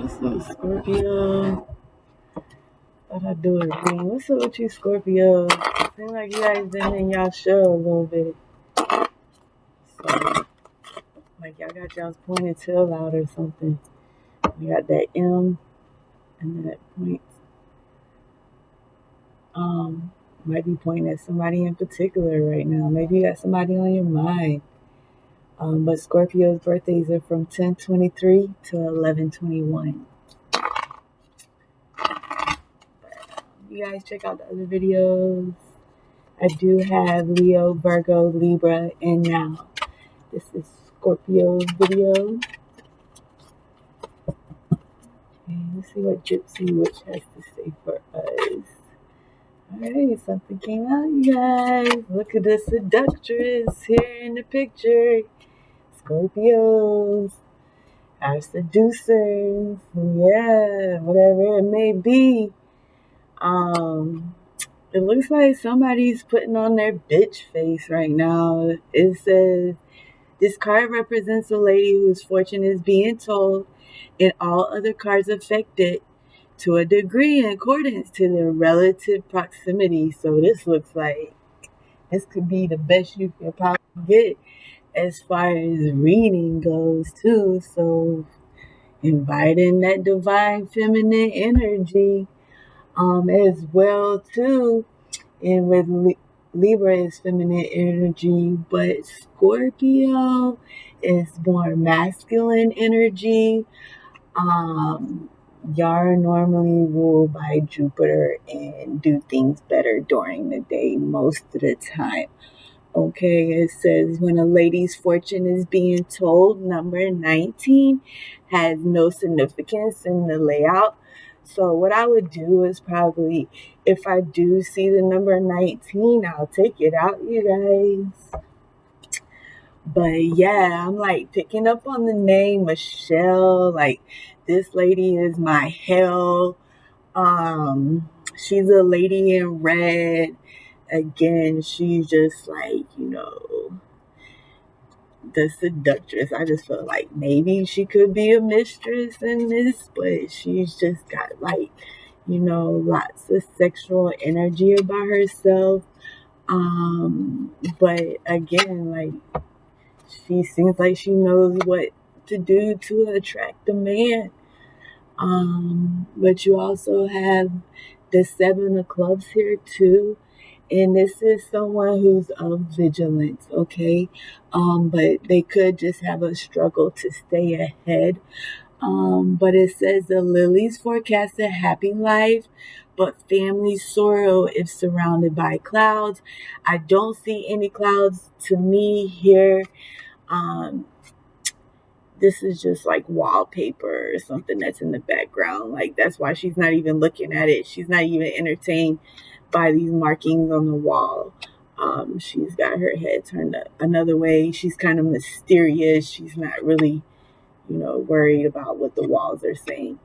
What's up, Scorpio? Thought I'd do a reading. What's up with you, Scorpio? Seems like you guys been in y'all show a little bit. So, like y'all got y'all's pointed tail out or something. You got that M and then that point. Might be pointing at somebody in particular right now. Maybe you got somebody on your mind. But Scorpio's birthdays are from 10/23 to 11/21. You guys check out the other videos. I do have Leo, Virgo, Libra, and now this is Scorpio's video. And let's see what Gypsy Witch has to say for us. Alright, something came out, you guys. Look at the seductress here in the picture. Scorpios, our seducers, yeah, whatever it may be. It looks like somebody's putting on their bitch face right now. It says, this card represents a lady whose fortune is being told, and all other cards affected to a degree in accordance to their relative proximity. So this looks like this could be the best you can probably get as far as reading goes too. So inviting that divine feminine energy as well too. And with Libra is feminine energy, but Scorpio is more masculine energy. Y'all are normally ruled by Jupiter and do things better during the day most of the time. Okay, it says when a lady's fortune is being told, number 19 has no significance in the layout. So what I would do is probably, if I do see the number 19, I'll take it out, you guys. But yeah, I'm like picking up on the name Michelle. Like, this lady is my hell. She's a lady in red. Again, she's just like, the seductress. I just feel like maybe she could be a mistress in this, but she's just got like, lots of sexual energy about herself. But again, like, she seems like she knows what to do to attract a man. But you also have the 7 of clubs here too. And this is someone who's of vigilance, okay? But they could just have a struggle to stay ahead. But it says the lilies forecast a happy life, but family sorrow if surrounded by clouds. I don't see any clouds to me here. This is just like wallpaper or something that's in the background. Like, that's why she's not even looking at it. She's not even entertained by these markings on the wall. She's got her head turned another way. She's kind of mysterious. She's not really, worried about what the walls are saying.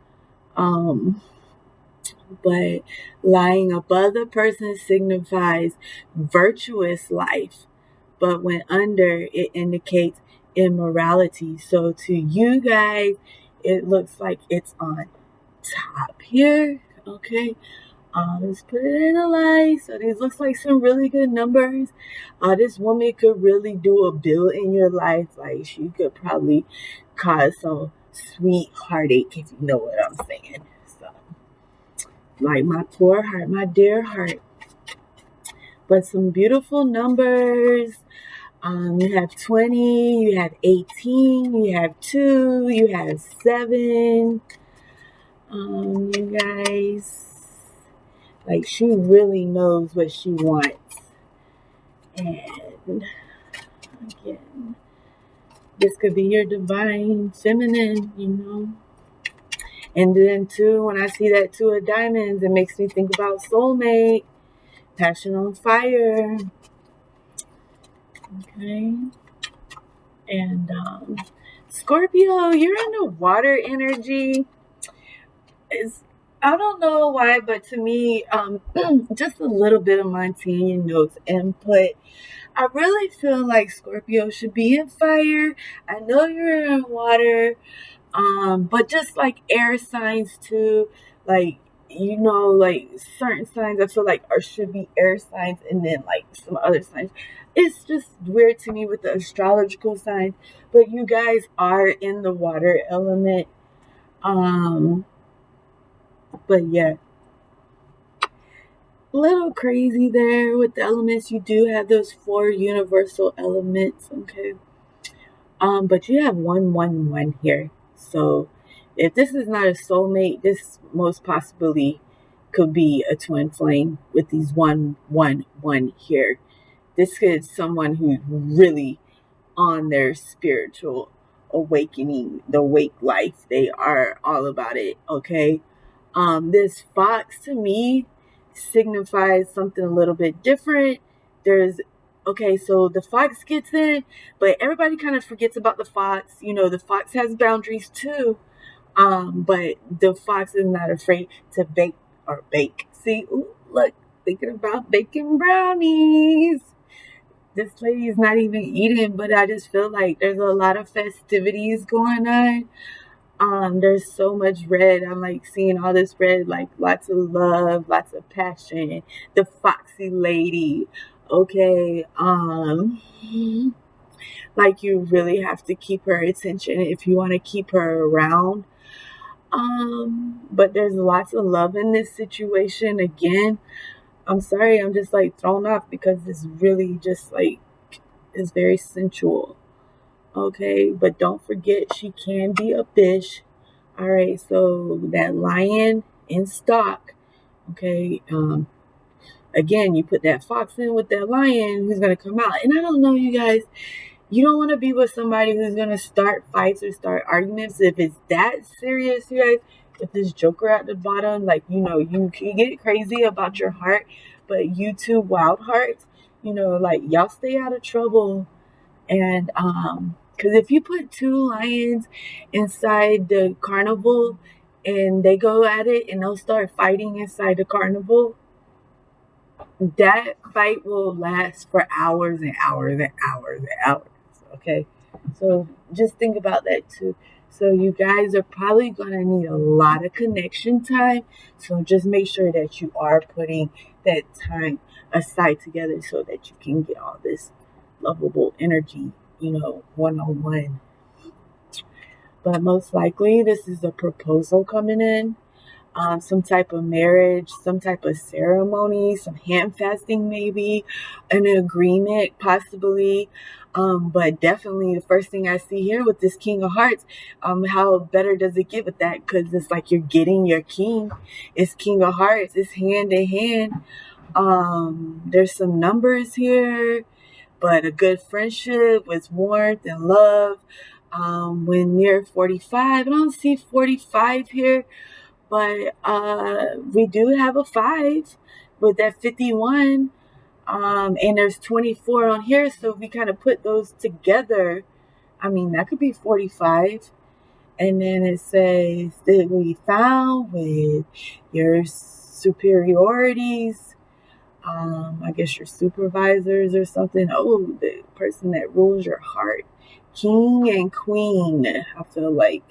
But lying above the person signifies virtuous life, but when under, it indicates immorality. So to you guys, it looks like it's on top here. Okay. Let's put it in a light. So these looks like some really good numbers. This woman could really do a bill in your life. Like, she could probably cause some sweet heartache, if you know what I'm saying. So, like, my poor heart, my dear heart. But some beautiful numbers. You have 20, you have 18, you have 2, you have 7. You guys, like, she really knows what she wants. And again, this could be your divine feminine, And then too, when I see that 2 of diamonds, it makes me think about soulmate, passion on fire. Okay. And Scorpio, you're in the water energy. I don't know why, but to me, just a little bit of Montanian notes input. I really feel like Scorpio should be in fire. I know you're in water. But just like air signs too, like, like certain signs I feel like are should be air signs, and then like some other signs. It's just weird to me with the astrological signs, but you guys are in the water element. Um, but yeah, little crazy there with the elements. You do have those four universal elements, okay? But you have 111 here. So if this is not a soulmate, this most possibly could be a twin flame with these 111 here. This is someone who's really on their spiritual awakening, the wake life. They are all about it, okay? This fox to me signifies something a little bit different. There's okay, so the fox gets in, but everybody kind of forgets about the fox. The fox has boundaries too. But the fox is not afraid to bake. See, ooh, look, thinking about baking brownies. This lady is not even eating, but I just feel like there's a lot of festivities going on. There's so much red. I'm like seeing all this red, like lots of love, lots of passion. The foxy lady. Okay. Like you really have to keep her attention if you want to keep her around. But there's lots of love in this situation. Again, I'm sorry, I'm just like thrown off because it's really just like it's very sensual. Okay, but don't forget she can be a fish. All right, so that lion in stock. Okay, again, you put that fox in with that lion who's gonna come out. And I don't know, you guys, you don't want to be with somebody who's gonna start fights or start arguments. If it's that serious, you guys, with this joker at the bottom, like you can get crazy about your heart, but you two wild hearts, like y'all stay out of trouble. And because if you put two lions inside the carnival and they go at it and they'll start fighting inside the carnival, that fight will last for hours and hours and hours and hours. Okay, so just think about that too. So you guys are probably gonna need a lot of connection time. So just make sure that you are putting that time aside together so that you can get all this lovable energy, one on one. But most likely, this is a proposal coming in, some type of marriage, some type of ceremony, some hand fasting, maybe an agreement, possibly. But definitely, the first thing I see here with this King of Hearts, how better does it get with that? Because it's like you're getting your king. It's King of Hearts. It's hand in hand. There's some numbers here, but a good friendship with warmth and love. When near 45, I don't see 45 here, but we do have a 5 with that 51. And there's 24 on here, so if we kind of put those together, I mean, that could be 45. And then it says that we found with your superiorities, I guess your supervisors or something. Oh, the person that rules your heart, king and queen. I feel like,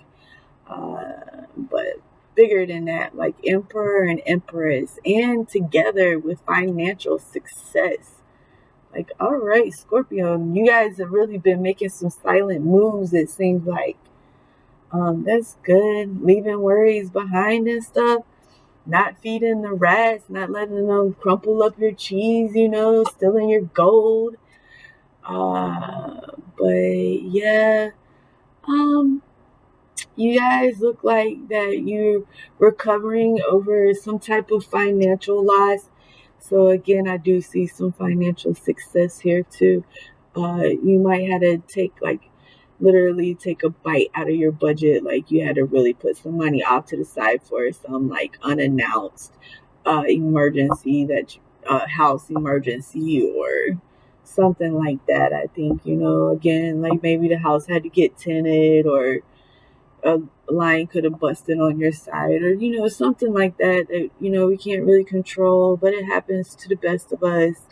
but bigger than that, like emperor and empress, and together with financial success. Like, all right, Scorpio, you guys have really been making some silent moves. It seems like, that's good. Leaving worries behind and stuff. Not feeding the rats, not letting them crumple up your cheese, stealing your gold. But yeah, you guys look like that you're recovering over some type of financial loss. So again, I do see some financial success here too. You might have to literally take a bite out of your budget. Like you had to really put some money off to the side for some like unannounced emergency house emergency or something like that. I think, again, like maybe the house had to get tinted, or a lion could have busted on your side, or something like that we can't really control, but it happens to the best of us.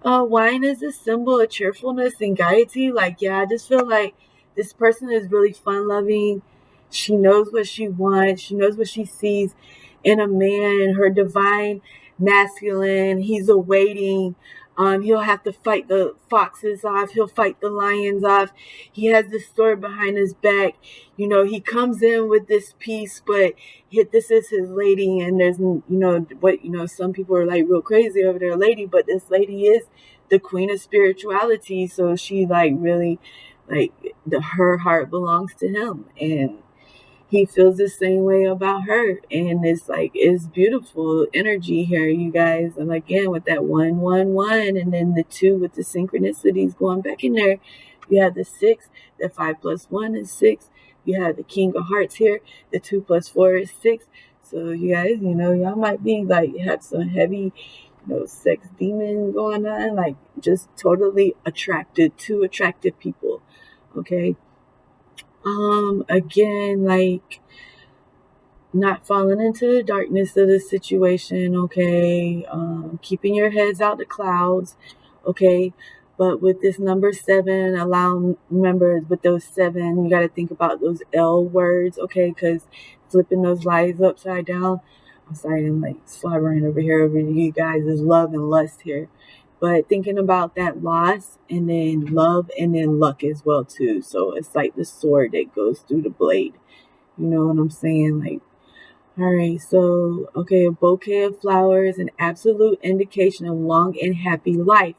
Wine is a symbol of cheerfulness and gaiety. Like, yeah, I just feel like this person is really fun loving. She knows what she wants. She knows what she sees in a man, her divine masculine. He's awaiting. He'll have to fight the foxes off. He'll fight the lions off. He has this sword behind his back. He comes in with this peace, but this is his lady, and there's, some people are like real crazy over their lady, but this lady is the queen of spirituality. So she like really, like her heart belongs to him, and he feels the same way about her. And it's beautiful energy here, you guys. And again, with that 111, and then the 2 with the synchronicities going back in there, you have the 6, the 5 plus 1 is 6. You have the King of Hearts here, the 2 plus 4 is 6. So you guys, y'all might be like, have some heavy, sex demon going on, like just totally attracted to attractive people. Okay. Again, like not falling into the darkness of the situation, okay? Keeping your heads out the clouds, okay? But with this number 7, remember with those 7, you got to think about those L words, okay? Because flipping those lives upside down, I'm sorry, I'm like slobbering over here over you guys, is love and lust here. But thinking about that loss, and then love, and then luck as well too. So it's like the sword that goes through the blade. You know what I'm saying? Like, all right, so okay, a bouquet of flowers, an absolute indication of long and happy life.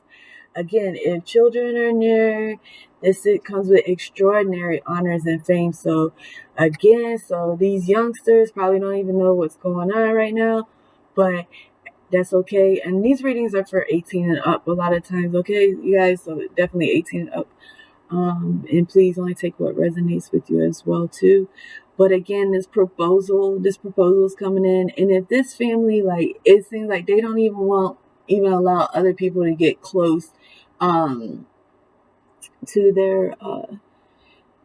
Again, if children are near, it comes with extraordinary honors and fame. So again, so these youngsters probably don't even know what's going on right now, but that's okay. And these readings are for 18 and up a lot of times, okay, you guys? So definitely 18 and up. And please only take what resonates with you as well, too. But again, this proposal is coming in. And if this family, like, it seems like they don't even allow other people to get close to their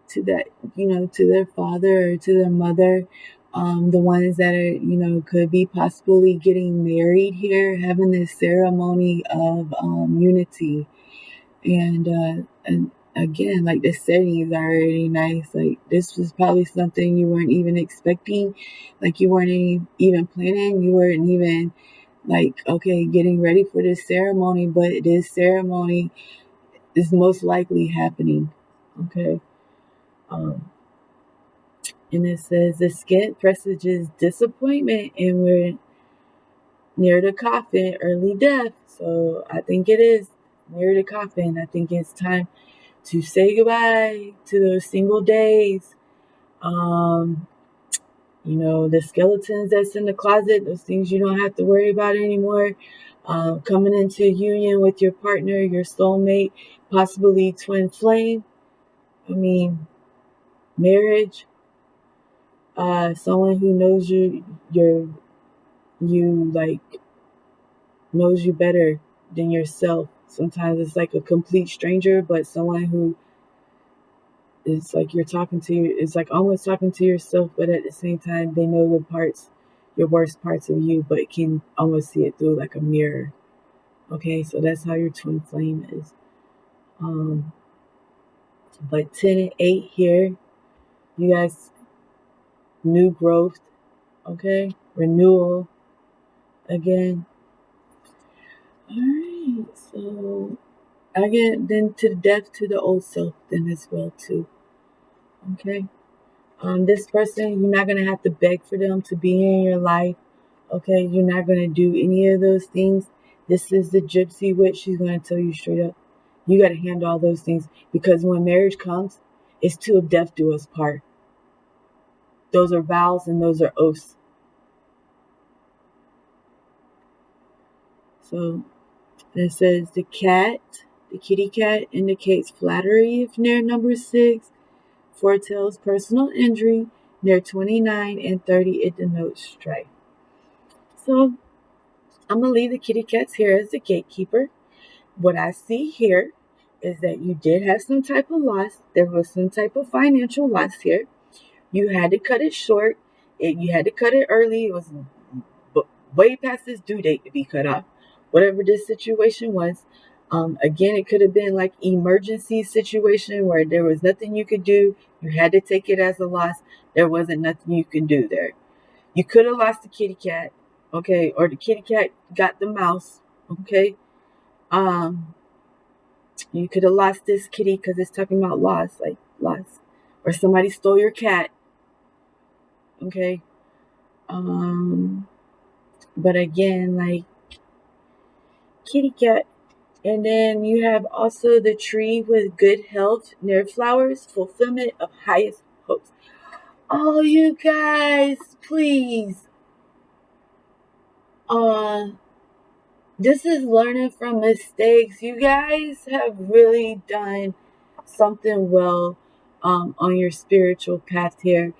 to their father or to their mother. The ones that are, could be possibly getting married here, having this ceremony of unity. And again, like the setting is already nice. Like this was probably something you weren't even expecting. Like you weren't even planning. You weren't even like, okay, getting ready for this ceremony. But this ceremony is most likely happening. Okay. And it says the skin presages disappointment, and we're near the coffin, early death. So I think it is near the coffin. I think it's time to say goodbye to those single days. The skeletons that's in the closet, those things you don't have to worry about anymore. Coming into union with your partner, your soulmate, possibly twin flame. I mean, marriage. Someone who knows knows you better than yourself. Sometimes it's like a complete stranger, but someone who is like you're talking to you. It's like almost talking to yourself, but at the same time, they know your worst parts of you, but can almost see it through like a mirror. Okay, so that's how your twin flame is. But 10 and 8 here, you guys, new growth, okay, renewal again. All right, so I get then to the death to the old self then as well too. Okay. This person, you're not gonna have to beg for them to be in your life. Okay, you're not gonna do any of those things. This is the gypsy witch. She's gonna tell you straight up. You gotta handle all those things, because when marriage comes, it's till death do us part. Those are vows and those are oaths. So it says the kitty cat indicates flattery if near number 6, foretells personal injury, near 29 and 30 it denotes strife. So I'm going to leave the kitty cats here as the gatekeeper. What I see here is that you did have some type of loss. There was some type of financial loss here. You had to cut it short. You had to cut it early. It was way past its due date to be cut off. Whatever this situation was. Again, it could have been like emergency situation where there was nothing you could do. You had to take it as a loss. There wasn't nothing you could do there. You could have lost the kitty cat, okay, or the kitty cat got the mouse, okay. Um, you could have lost this kitty because it's talking about loss, like loss, or somebody stole your cat, okay. Um, but again, like kitty cat. And then you have also the tree with good health, near flowers, fulfillment of highest hopes. Oh, you guys, please. Uh, this is learning from mistakes. You guys have really done something well on your spiritual path here.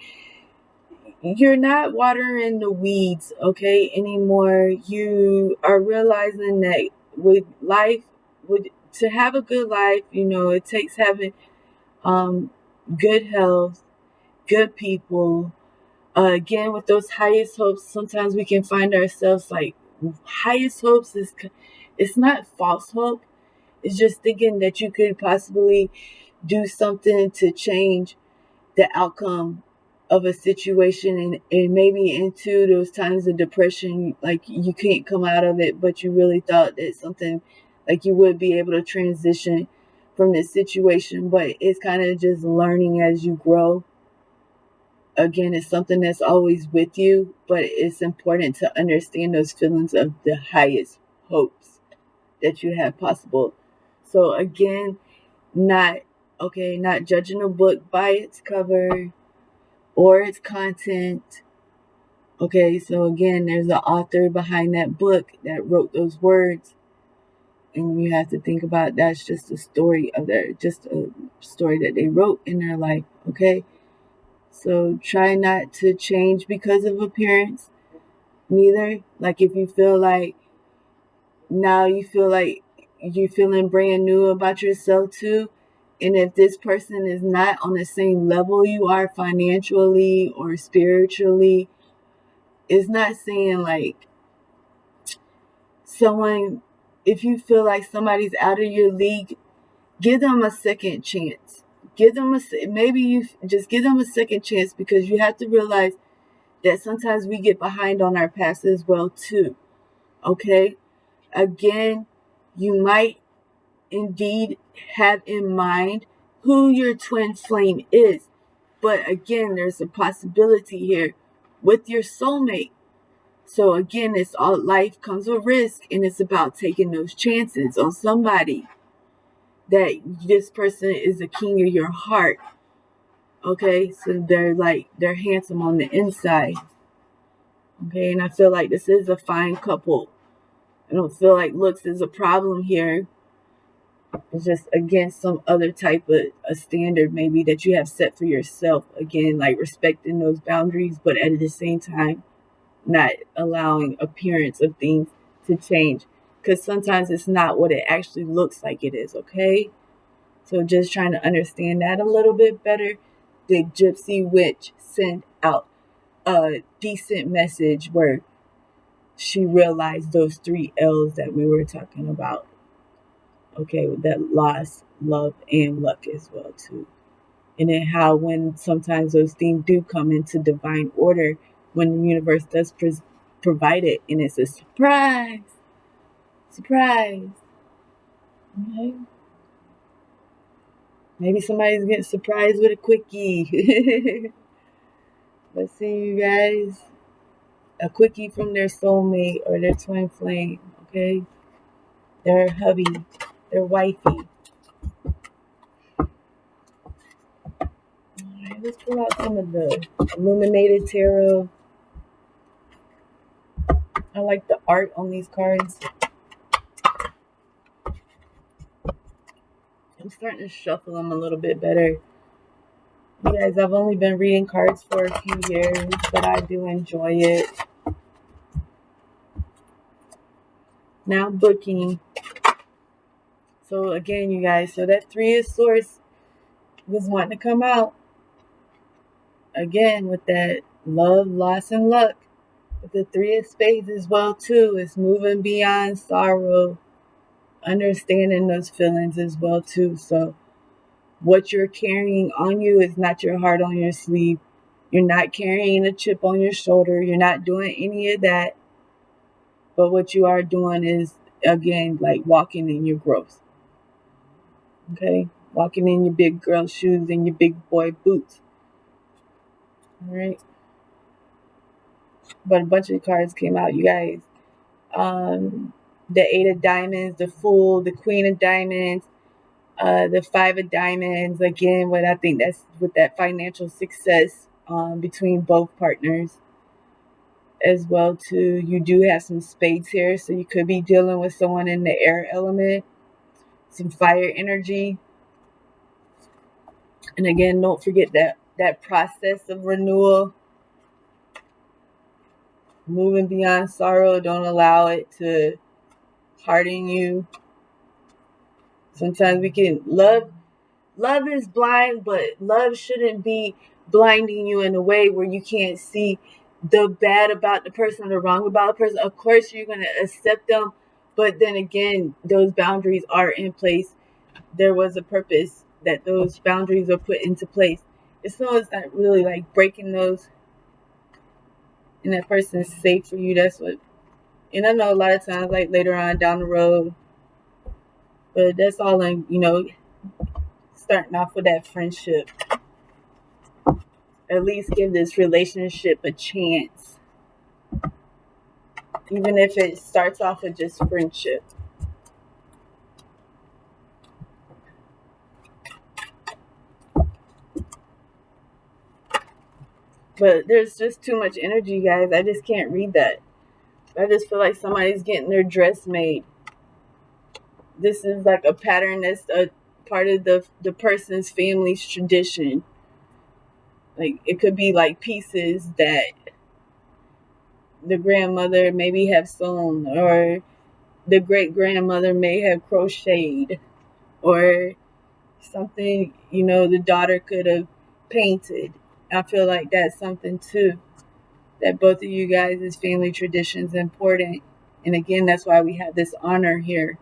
You're not watering the weeds, okay, anymore. You are realizing that with life, with to have a good life, it takes having um good health, good people. Again, with those highest hopes, sometimes we can find ourselves like highest hopes is it's not false hope. It's just thinking that you could possibly do something to change the outcome of a situation, and maybe into those times of depression, like you can't come out of it, but you really thought that something like you would be able to transition from this situation, but it's kind of just learning as you grow. Again, it's something that's always with you, but it's important to understand those feelings of the highest hopes that you have possible. So again, not not judging a book by its cover or its content. Okay, so again, there's an author behind that book that wrote those words, and you have to think about that's just a story of just a story that they wrote in their life. Okay, so try not to change because of appearance, neither. Like if you feel like now you feel like you're feeling brand new about yourself too. And if this person is not on the same level you are financially or spiritually, it's not saying like someone, if you feel like somebody's out of your league, give them a second chance. Give them maybe you just give them a second chance, because you have to realize that sometimes we get behind on our past as well too. Okay? Again, you might indeed have in mind who your twin flame is. But again, there's a possibility here with your soulmate. So again, it's all life comes with risk, and it's about taking those chances on somebody that this person is the king of your heart. Okay, so they're handsome on the inside. Okay, and I feel like this is a fine couple. I don't feel like looks is a problem here. It's just again some other type of a standard maybe that you have set for yourself. Again, like respecting those boundaries, but at the same time not allowing appearance of things to change, because sometimes it's not what it actually looks like it is. Okay, so just trying to understand that a little bit better. The gypsy witch sent out a decent message where she realized those three L's that we were talking about. Okay, with that loss, love, and luck as well too. And then how when sometimes those things do come into divine order, when the universe does provide it, and it's a surprise, surprise. Okay? Maybe somebody's getting surprised with a quickie. Let's see, you guys. A quickie from their soulmate or their twin flame. Okay, their hubby, their wifey. Alright, let's pull out some of the illuminated tarot. I like the art on these cards. I'm starting to shuffle them a little bit better. You guys, I've only been reading cards for a few years, but I do enjoy it. Now booking. So again, you guys, so that Three of Swords was wanting to come out. Again, with that love, loss, and luck. With the Three of Spades as well too. It's moving beyond sorrow. Understanding those feelings as well too. So what you're carrying on you is not your heart on your sleeve. You're not carrying a chip on your shoulder. You're not doing any of that. But what you are doing is, again, like walking in your growth. Okay? Walking in your big girl shoes and your big boy boots. All right? But a bunch of cards came out, you guys. The Eight of Diamonds, the Fool, the Queen of Diamonds, the Five of Diamonds. Again, what I think that's with that financial success between both partners as well too. You do have some spades here, so you could be dealing with someone in the air element, some fire energy. And again, don't forget that process of renewal, moving beyond sorrow. Don't allow it to harden you. Sometimes we can love is blind, but love shouldn't be blinding you in a way where you can't see the bad about the person or the wrong about the person. Of course, you're going to accept them, but then again, those boundaries are in place. There was a purpose that those boundaries are put into place. As long as not really like breaking those and that person is safe for you, that's what. And I know a lot of times, like later on down the road, but that's all in, starting off with that friendship. At least give this relationship a chance. Even if it starts off with just friendship. But there's just too much energy, guys. I just can't read that. I just feel like somebody's getting their dress made. This is like a pattern that's a part of the person's family's tradition. Like it could be like pieces that the grandmother maybe have sewn, or the great grandmother may have crocheted, or something the daughter could have painted. I feel like that's something too, that both of you guys' family traditions important. And again, that's why we have this honor here.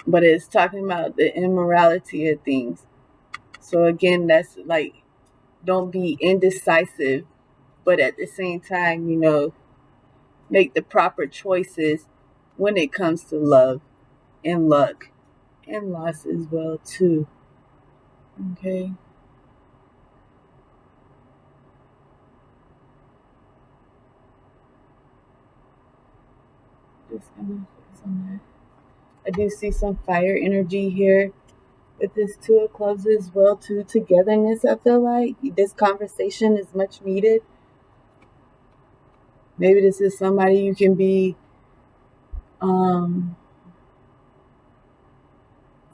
But it's talking about the immorality of things. So again, that's like, don't be indecisive, but at the same time, make the proper choices when it comes to love and luck and loss as well too. Okay. Just gonna focus on that. I do see some fire energy here with this Two of Clubs as well too. Togetherness, I feel like this conversation is much needed. Maybe this is somebody you can be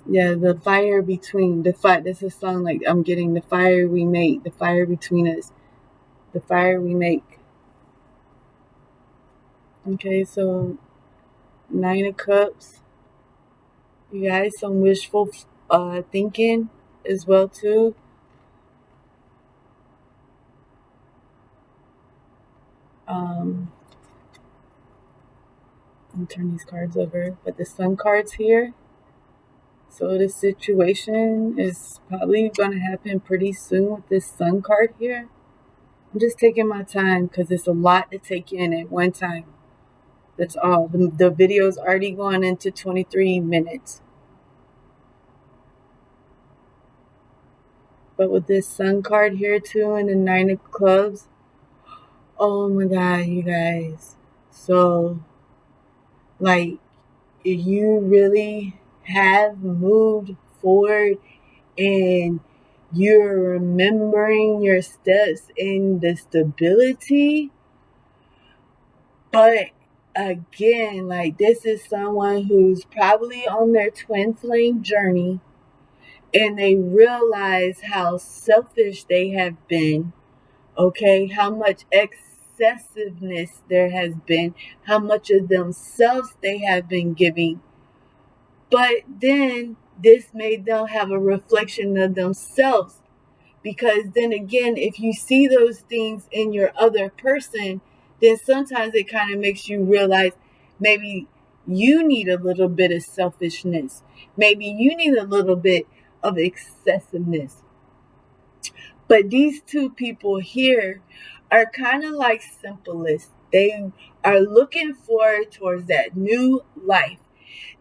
the fire between the fight. This is a song like I'm getting the fire we make, the fire between us, the fire we make. Okay, so Nine of Cups. You guys, some wishful thinking as well too. I'll turn these cards over, but the Sun card's here. So this situation is probably going to happen pretty soon with this Sun card here. I'm just taking my time because it's a lot to take in at one time. That's all. The video's already gone into 23 minutes. But with this Sun card here too and the Nine of Clubs, oh my God, you guys. So, like, if you really have moved forward and you're remembering your steps in the stability, but again, like, this is someone who's probably on their twin flame journey and they realize how selfish they have been, okay? How much excessiveness there has been, how much of themselves they have been giving. But then this made them have a reflection of themselves. Because then again, if you see those things in your other person, then sometimes it kind of makes you realize maybe you need a little bit of selfishness. Maybe you need a little bit of excessiveness. But these two people here are kind of like simplest. They are looking forward towards that new life.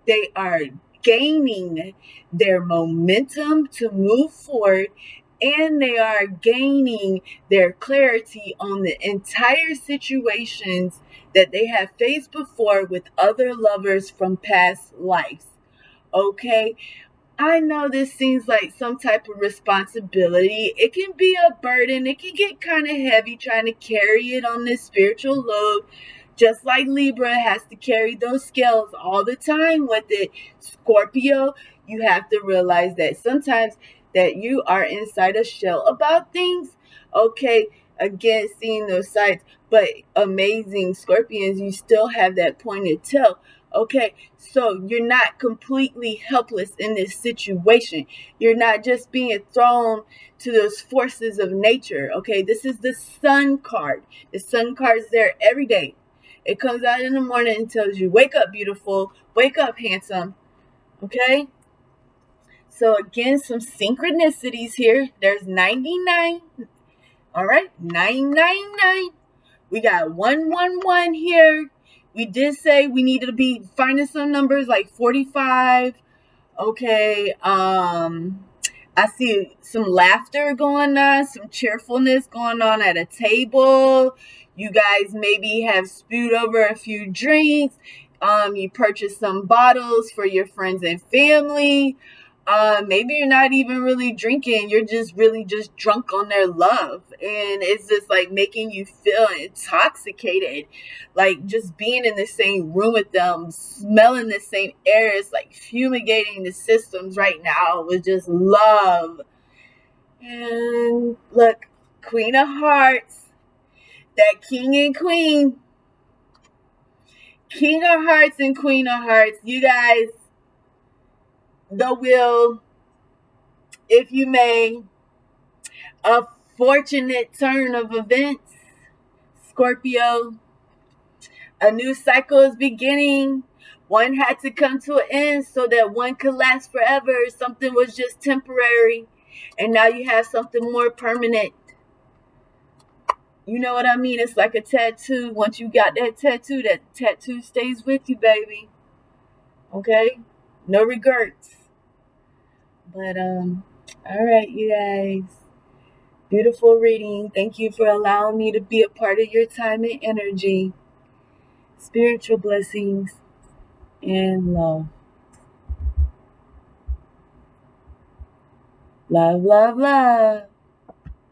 They are gaining their momentum to move forward, and they are gaining their clarity on the entire situations that they have faced before with other lovers from past lives. Okay, I know this seems like some type of responsibility. It can be a burden. It can get kind of heavy trying to carry it on this spiritual load. Just like Libra has to carry those scales all the time with it. Scorpio, you have to realize that sometimes that you are inside a shell about things. Okay, again, seeing those sides, but amazing Scorpions, you still have that pointed tail. Okay, so you're not completely helpless in this situation. You're not just being thrown to those forces of nature. Okay, this is the sun card. The sun card's there every day. It comes out in the morning and tells you, wake up, beautiful, wake up, handsome. Okay, so again, some synchronicities here. There's 99. All right, 999. We got 111 here. We did say we needed to be finding some numbers like 45. Okay. I see some laughter going on, some cheerfulness going on at a table. You guys maybe have spewed over a few drinks. You purchased some bottles for your friends and family. Maybe you're not even really drinking. You're just really just drunk on their love. And it's just like making you feel intoxicated. Like just being in the same room with them, smelling the same air. It's like fumigating the systems right now with just love. And look, Queen of Hearts, that King and Queen. King of Hearts and Queen of Hearts. You guys, the wheel, if you may, a fortunate turn of events, Scorpio. A new cycle is beginning. One had to come to an end so that one could last forever. Something was just temporary. And now you have something more permanent. You know what I mean? It's like a tattoo. Once you got that tattoo stays with you, baby. Okay? No regrets. But all right, you guys. Beautiful reading. Thank you for allowing me to be a part of your time and energy. Spiritual blessings and love. Love, love, love.